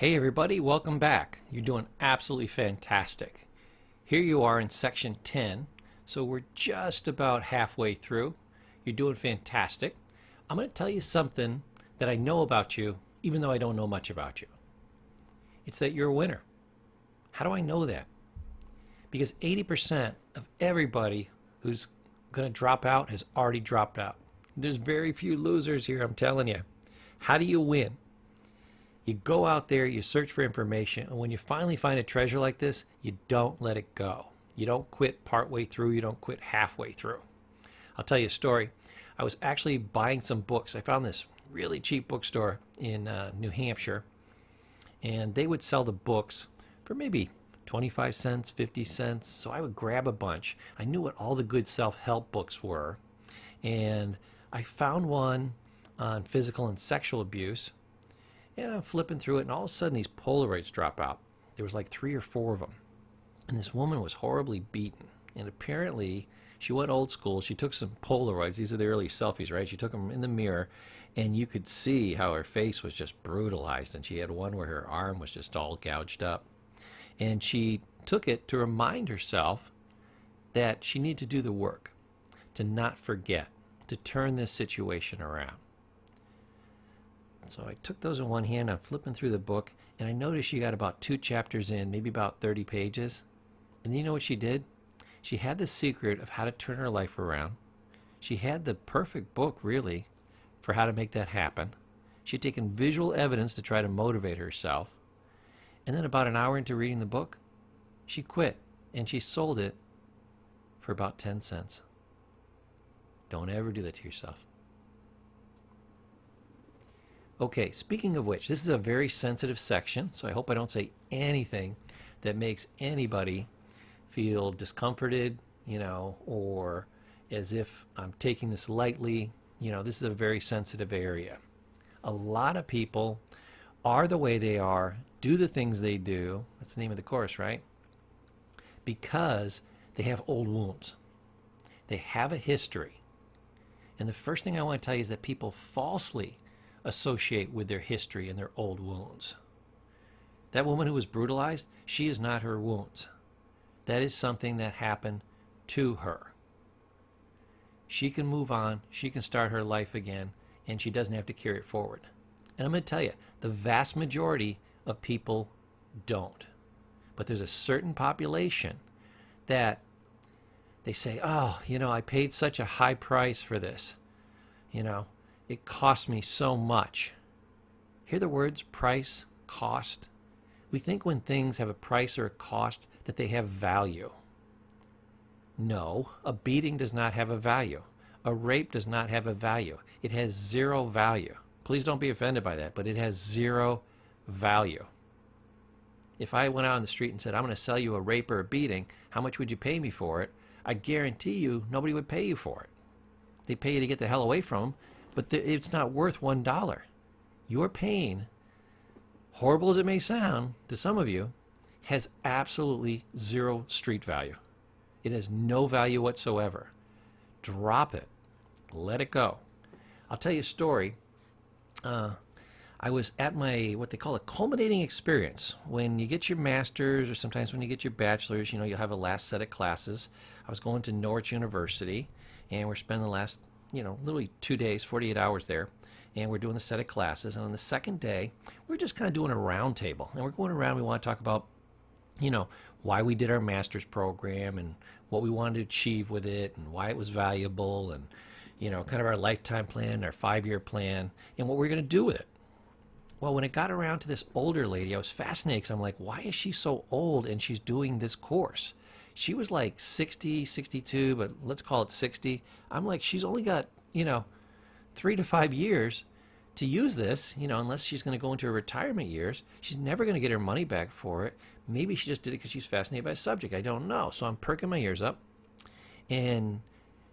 Hey everybody, welcome back. You're doing absolutely fantastic. Here you are in section 10, so we're just about halfway through. You're doing fantastic. I'm going to tell you something that I know about you, even though I don't know much about you. It's that you're a winner. How do I know that? Because 80% of everybody who's going to drop out has already dropped out. There's very few losers here, I'm telling you. How do you win? You go out there, you search for information, and when you finally find a treasure like this, you don't let it go. You don't quit partway through, you don't quit halfway through. I'll tell you a story. I was actually buying some books. I found this really cheap bookstore in New Hampshire, and they would sell the books for maybe 25 cents, 50 cents, so I would grab a bunch. I knew what all the good self-help books were, and I found one on physical and sexual abuse. And I'm flipping through it, and all of a sudden these Polaroids drop out. There was like 3 or 4 of them. And this woman was horribly beaten. And apparently, she went old school. She took some Polaroids. These are the early selfies, right? She took them in the mirror, and you could see how her face was just brutalized. And she had one where her arm was just all gouged up. And she took it to remind herself that she needed to do the work, to not forget, to turn this situation around. So I took those in one hand, I'm flipping through the book, and I noticed she got about 2 chapters in, maybe about 30 pages. And you know what she did? She had the secret of how to turn her life around. She had the perfect book, really, for how to make that happen. She had taken visual evidence to try to motivate herself. And then about an hour into reading the book, she quit, and she sold it for about 10 cents. Don't ever do that to yourself. Okay, speaking of which, this is a very sensitive section, so I hope I don't say anything that makes anybody feel discomforted, or as if I'm taking this lightly. This is a very sensitive area. A lot of people are the way they are, do the things they do, that's the name of the course, right? Because they have old wounds. They have a history. And the first thing I want to tell you is that people falsely associate with their history and their old wounds. That woman who was brutalized, she is not her wounds. That is something that happened to her. She can move on, she can start her life again, and she doesn't have to carry it forward. And I'm going to tell you, the vast majority of people don't. But there's a certain population that they say, oh, I paid such a high price for this. It cost me so much. Hear the words price, cost. We think when things have a price or a cost that they have value. No, a beating does not have a value. A rape does not have a value. It has 0 value. Please don't be offended by that, but it has 0 value. If I went out on the street and said, I'm going to sell you a rape or a beating, how much would you pay me for it? I guarantee you nobody would pay you for it. They pay you to get the hell away from them. But it's not worth $1. Your pain, horrible as it may sound to some of you, has absolutely 0 street value. It has no value whatsoever. Drop it. Let it go. I'll tell you a story. I was at my, what they call a culminating experience. When you get your master's, or sometimes when you get your bachelor's, you'll have a last set of classes. I was going to Norwich University, and we're spending the last literally 2 days, 48 hours there, and we're doing the set of classes. And on the second day, we're just kind of doing a round table, and we're going around. We want to talk about, why we did our master's program and what we wanted to achieve with it and why it was valuable and, kind of our lifetime plan, our 5-year plan, and what we're going to do with it. Well, when it got around to this older lady, I was fascinated because I'm like, why is she so old and she's doing this course? She was like 60, 62, but let's call it 60. I'm like, she's only got, 3 to 5 years to use this, unless she's going to go into her retirement years. She's never going to get her money back for it. Maybe she just did it because she's fascinated by the subject. I don't know. So I'm perking my ears up. And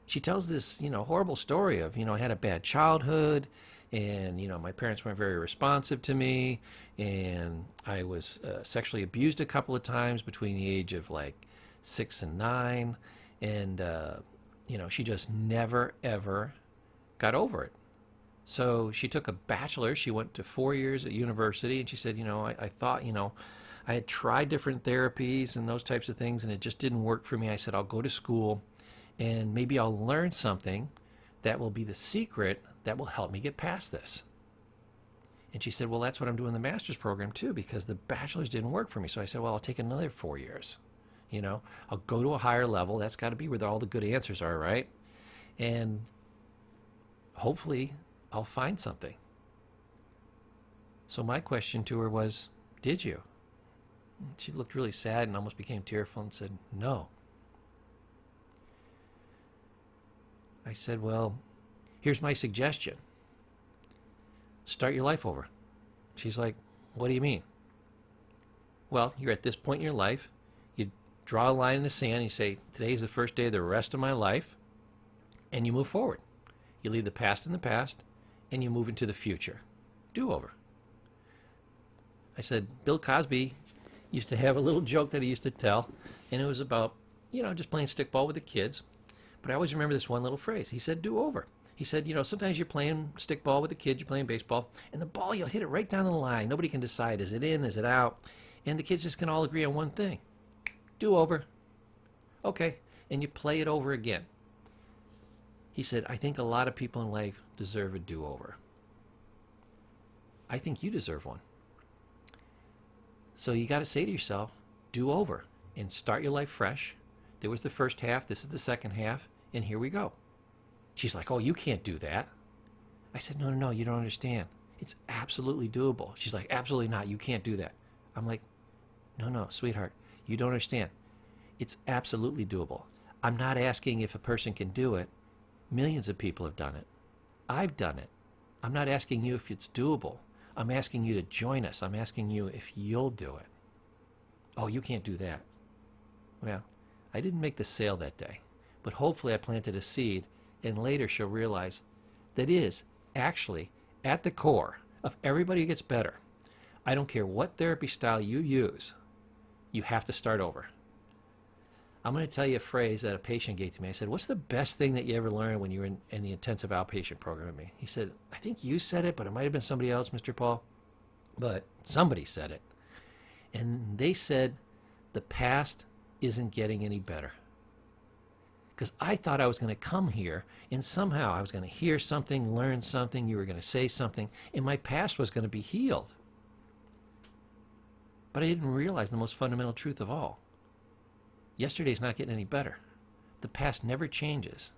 she tells this, horrible story of, I had a bad childhood, and, my parents weren't very responsive to me, and I was sexually abused a couple of times between the age of like 6 and 9, and she just never ever got over it. So she took a bachelor's. She went to 4 years at university, and she said, I thought, I had tried different therapies and those types of things, and it just didn't work for me. I said, I'll go to school, and maybe I'll learn something that will be the secret that will help me get past this. And she said, well, that's what I'm doing in the master's program too, because the bachelor's didn't work for me. So I said, well, I'll take another 4 years. I'll go to a higher level. That's got to be where all the good answers are, right? And hopefully I'll find something. So my question to her was, did you? She looked really sad and almost became tearful and said, no. I said, well, here's my suggestion. Start your life over. She's like, what do you mean? Well, you're at this point in your life. You draw a line in the sand. And you say, today's the first day of the rest of my life. And you move forward. You leave the past in the past, and you move into the future. Do over. I said, Bill Cosby used to have a little joke that he used to tell, and it was about, just playing stickball with the kids. But I always remember this one little phrase. He said, do over. He said, sometimes you're playing stickball with the kids, you're playing baseball, and the ball, you'll hit it right down the line. Nobody can decide, is it in, is it out? And the kids just can all agree on one thing. Do over. Okay. And you play it over again. He said, I think a lot of people in life deserve a do-over. I think you deserve one. So you got to say to yourself, do over and start your life fresh. There was the first half, this is the second half, and here we go. She's like, oh, you can't do that. I said, no, you don't understand. It's absolutely doable. She's like, absolutely not, you can't do that. I'm like, no, sweetheart, you don't understand. It's absolutely doable. I'm not asking if a person can do it. Millions of people have done it. I've done it. I'm not asking you if it's doable. I'm asking you to join us. I'm asking you if you'll do it. Oh, you can't do that. Well, I didn't make the sale that day, but hopefully I planted a seed, and later she'll realize that is actually at the core of everybody who gets better. I don't care what therapy style you use, you have to start over. I'm going to tell you a phrase that a patient gave to me. I said, what's the best thing that you ever learned when you were in the intensive outpatient program with me? He said, I think you said it, but it might have been somebody else, Mr. Paul. But somebody said it. And they said, the past isn't getting any better. Because I thought I was going to come here and somehow I was going to hear something, learn something, you were going to say something, and my past was going to be healed. But I didn't realize the most fundamental truth of all. Yesterday's not getting any better. The past never changes.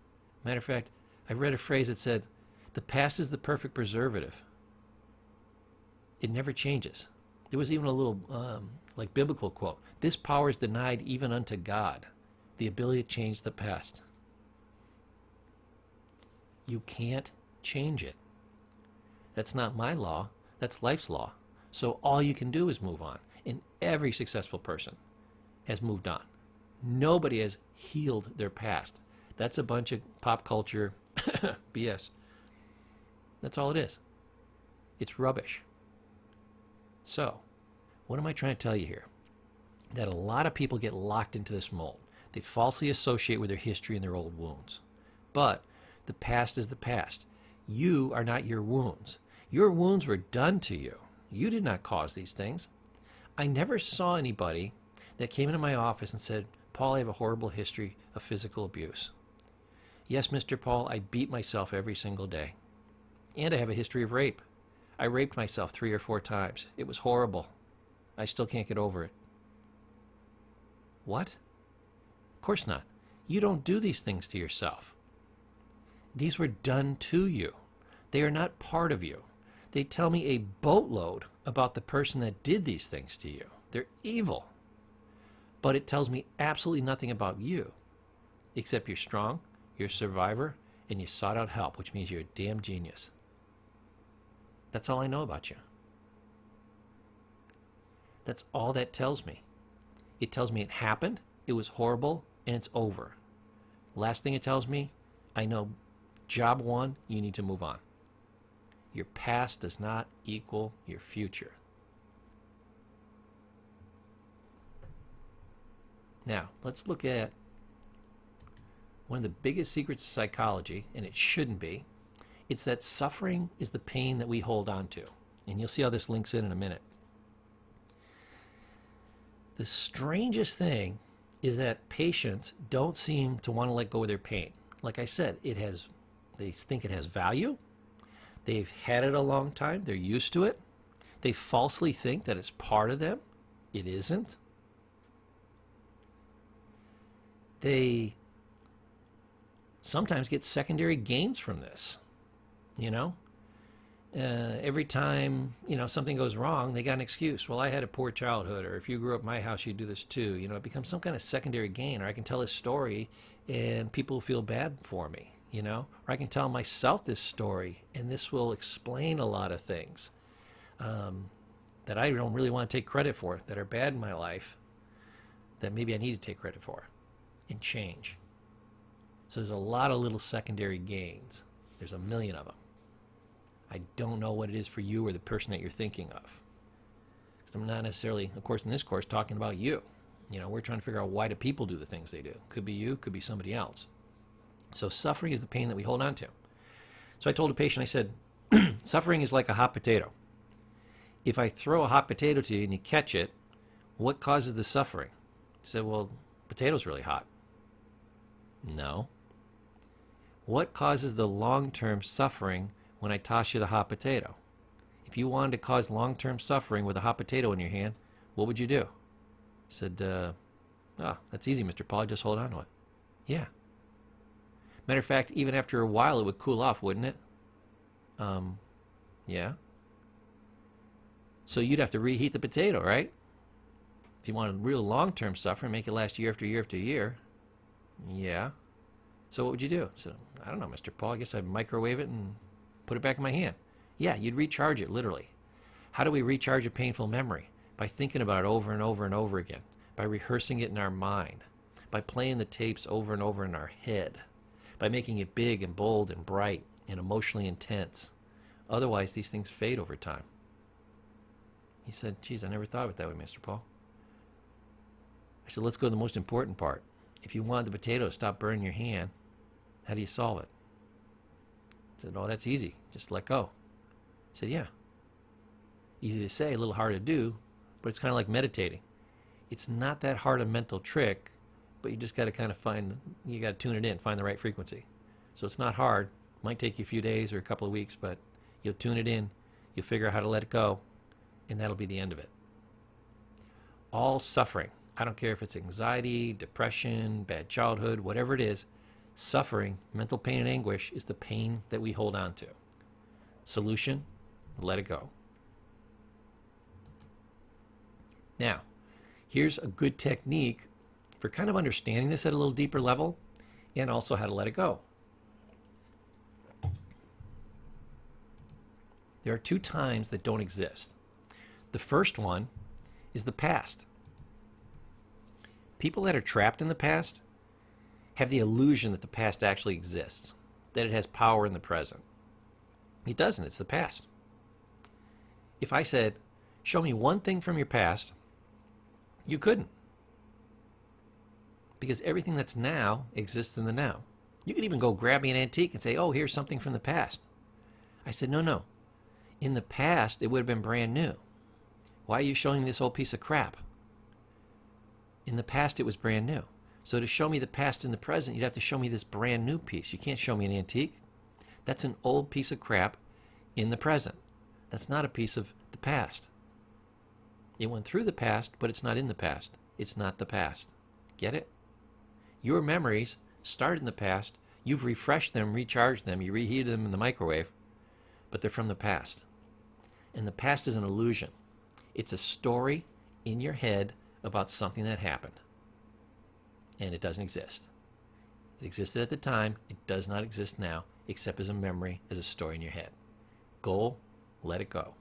Matter of fact, I read a phrase that said, the past is the perfect preservative. It never changes. There was even a little biblical quote. This power is denied even unto God, the ability to change the past. You can't change it. That's not my law. That's life's law. So all you can do is move on. And every successful person has moved on. Nobody has healed their past. That's a bunch of pop culture BS. That's all it is. It's rubbish. So, what am I trying to tell you here? That a lot of people get locked into this mold. They falsely associate with their history and their old wounds. But the past is the past. You are not your wounds. Your wounds were done to you. You did not cause these things. I never saw anybody that came into my office and said, Paul, I have a horrible history of physical abuse. Yes, Mr. Paul, I beat myself every single day. And I have a history of rape. I raped myself 3 or 4 times. It was horrible. I still can't get over it. What? Of course not. You don't do these things to yourself. These were done to you. They are not part of you. They tell me a boatload about the person that did these things to you. They're evil. But it tells me absolutely nothing about you, except you're strong, you're a survivor, and you sought out help, which means you're a damn genius. That's all I know about you. That's all that tells me. It tells me it happened, it was horrible, and it's over. Last thing it tells me, I know job one, you need to move on. Your past does not equal your future. Now, let's look at one of the biggest secrets of psychology, and it shouldn't be, It's that suffering is the pain that we hold on to. And you'll see how this links in a minute. The strangest thing is that patients don't seem to want to let go of their pain. Like I said, they think it has value. They've had it a long time. They're used to it. They falsely think that it's part of them. It isn't. They sometimes get secondary gains from this. Every time, something goes wrong, they got an excuse. Well, I had a poor childhood, or if you grew up in my house, you'd do this too. It becomes some kind of secondary gain, or I can tell this story and people feel bad for me, or I can tell myself this story and this will explain a lot of things that I don't really want to take credit for, that are bad in my life, that maybe I need to take credit for and change. So there's a lot of little secondary gains. There's a million of them. I don't know what it is for you or the person that you're thinking of. Because I'm not necessarily, of course, in this course, talking about you. We're trying to figure out why do people do the things they do. Could be you, could be somebody else. So suffering is the pain that we hold on to. So I told a patient, I said, suffering is like a hot potato. If I throw a hot potato to you and you catch it, what causes the suffering? He said, well, potato's really hot. No. What causes the long-term suffering when I toss you the hot potato? If you wanted to cause long-term suffering with a hot potato in your hand, what would you do? He said, that's easy, Mr. Paul. Just hold on to it. Yeah. Matter of fact, even after a while, it would cool off, wouldn't it? Yeah. So you'd have to reheat the potato, right? If you wanted real long-term suffering, make it last year after year after year. Yeah. So what would you do? So I don't know, Mr. Paul. I guess I'd microwave it and put it back in my hand. Yeah, you'd recharge it, literally. How do we recharge a painful memory? By thinking about it over and over and over again. By rehearsing it in our mind. By playing the tapes over and over in our head. By making it big and bold and bright and emotionally intense. Otherwise, these things fade over time. He said, geez, I never thought of it that way, Mr. Paul. I said, let's go to the most important part. If you want the potato to stop burning your hand, how do you solve it? He said, oh, that's easy. Just let go. I said, yeah. Easy to say, a little hard to do, but it's kind of like meditating. It's not that hard a mental trick, but you just got to kind of you got to tune it in, find the right frequency. So it's not hard. It might take you a few days or a couple of weeks, but you'll tune it in, you'll figure out how to let it go, and that'll be the end of it. All suffering, I don't care if it's anxiety, depression, bad childhood, whatever it is, suffering, mental pain and anguish is the pain that we hold on to. Solution, let it go. Now, here's a good technique for kind of understanding this at a little deeper level and also how to let it go. There are two times that don't exist. The first one is the past. People that are trapped in the past have the illusion that the past actually exists, that it has power in the present. It doesn't. It's the past. If I said, show me one thing from your past, you couldn't. Because everything that's now exists in the now. You could even go grab me an antique and say, oh, here's something from the past. I said, no. In the past, it would have been brand new. Why are you showing me this old piece of crap? In the past, it was brand new. So to show me the past in the present, you'd have to show me this brand new piece. You can't show me an antique. That's an old piece of crap in the present. That's not a piece of the past. It went through the past, but it's not in the past. It's not the past. Get it? Your memories started in the past. You've refreshed them, recharged them, you reheated them in the microwave, but they're from the past. And the past is an illusion. It's a story in your head about something that happened. And it doesn't exist. It existed at the time. It does not exist now, except as a memory, as a story in your head. Goal, let it go.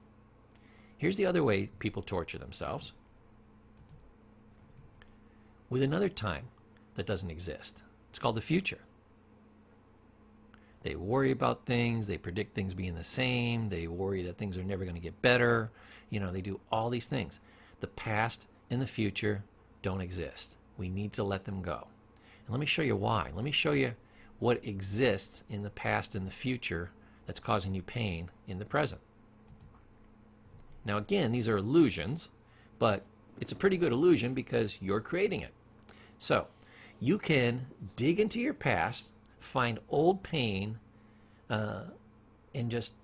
Here's the other way people torture themselves. With another time that doesn't exist. It's called the future. They worry about things. They predict things being the same. They worry that things are never going to get better. They do all these things. The past and the future don't exist. We need to let them go. And let me show you why. Let me show you what exists in the past and the future that's causing you pain in the present. Now again, these are illusions, but it's a pretty good illusion because you're creating it. So you can dig into your past, find old pain, and just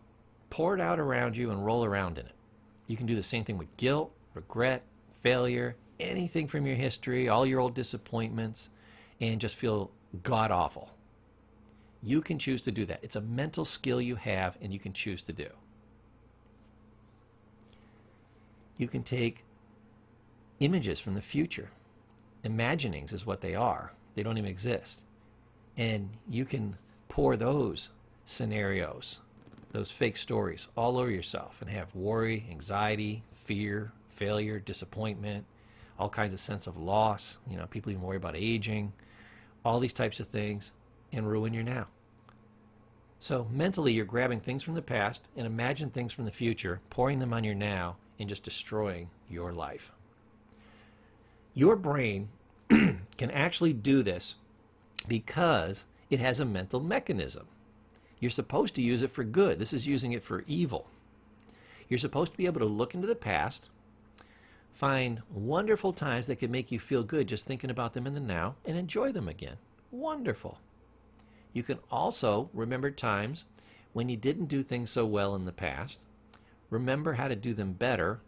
pour it out around you and roll around in it. You can do the same thing with guilt, regret, failure, anything from your history, all your old disappointments, and just feel god awful. You can choose to do that. It's a mental skill you have, and you can choose to do. You can take images from the future. Imaginings is what they are. They don't even exist. And you can pour those scenarios, those fake stories, all over yourself and have worry, anxiety, fear, failure, disappointment, all kinds of sense of loss. You know, people even worry about aging, all these types of things, and ruin your now. So mentally, you're grabbing things from the past and imagine things from the future, pouring them on your now, and just destroying your life. Your brain can actually do this because it has a mental mechanism. You're supposed to use it for good. This is using it for evil. You're supposed to be able to look into the past, find wonderful times that can make you feel good just thinking about them in the now, and enjoy them again. Wonderful. You can also remember times when you didn't do things so well in the past, remember how to do them better,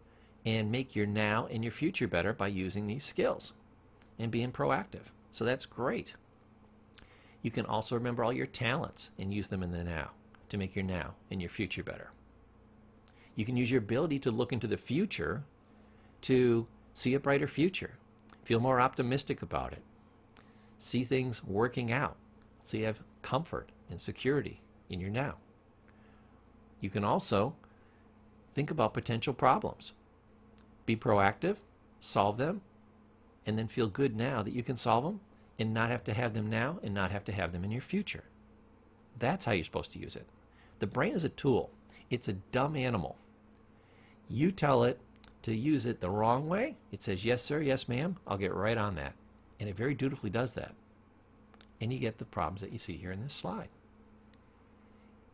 and make your now and your future better by using these skills and being proactive. So that's great. You can also remember all your talents and use them in the now to make your now and your future better. You can use your ability to look into the future to see a brighter future, feel more optimistic about it, see things working out, so you have comfort and security in your now. You can also think about potential problems. Be proactive, solve them, and then feel good now that you can solve them and not have to have them now and not have to have them in your future. That's how you're supposed to use it. The brain is a tool. It's a dumb animal. You tell it to use it the wrong way, it says, yes, sir, yes, ma'am, I'll get right on that. And it very dutifully does that. And you get the problems that you see here in this slide.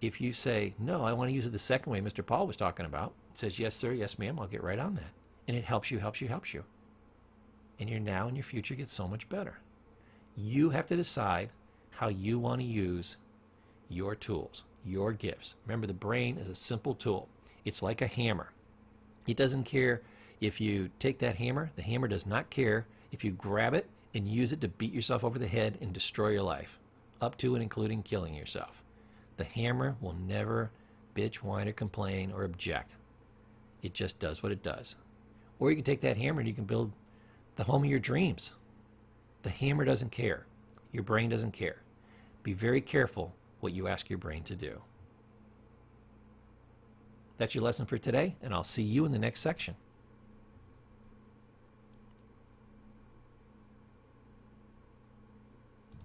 If you say, no, I want to use it the second way Mr. Paul was talking about, it says, yes, sir, yes, ma'am, I'll get right on that. And it helps you, helps you, helps you. And your now and your future gets so much better. You have to decide how you want to use your tools, your gifts. Remember, the brain is a simple tool. It's like a hammer. It doesn't care if you take that hammer. The hammer does not care if you grab it and use it to beat yourself over the head and destroy your life, up to and including killing yourself. The hammer will never bitch, whine, or complain, or object. It just does what it does. Or you can take that hammer and you can build the home of your dreams. The hammer doesn't care. Your brain doesn't care. Be very careful what you ask your brain to do. That's your lesson for today, and I'll see you in the next section.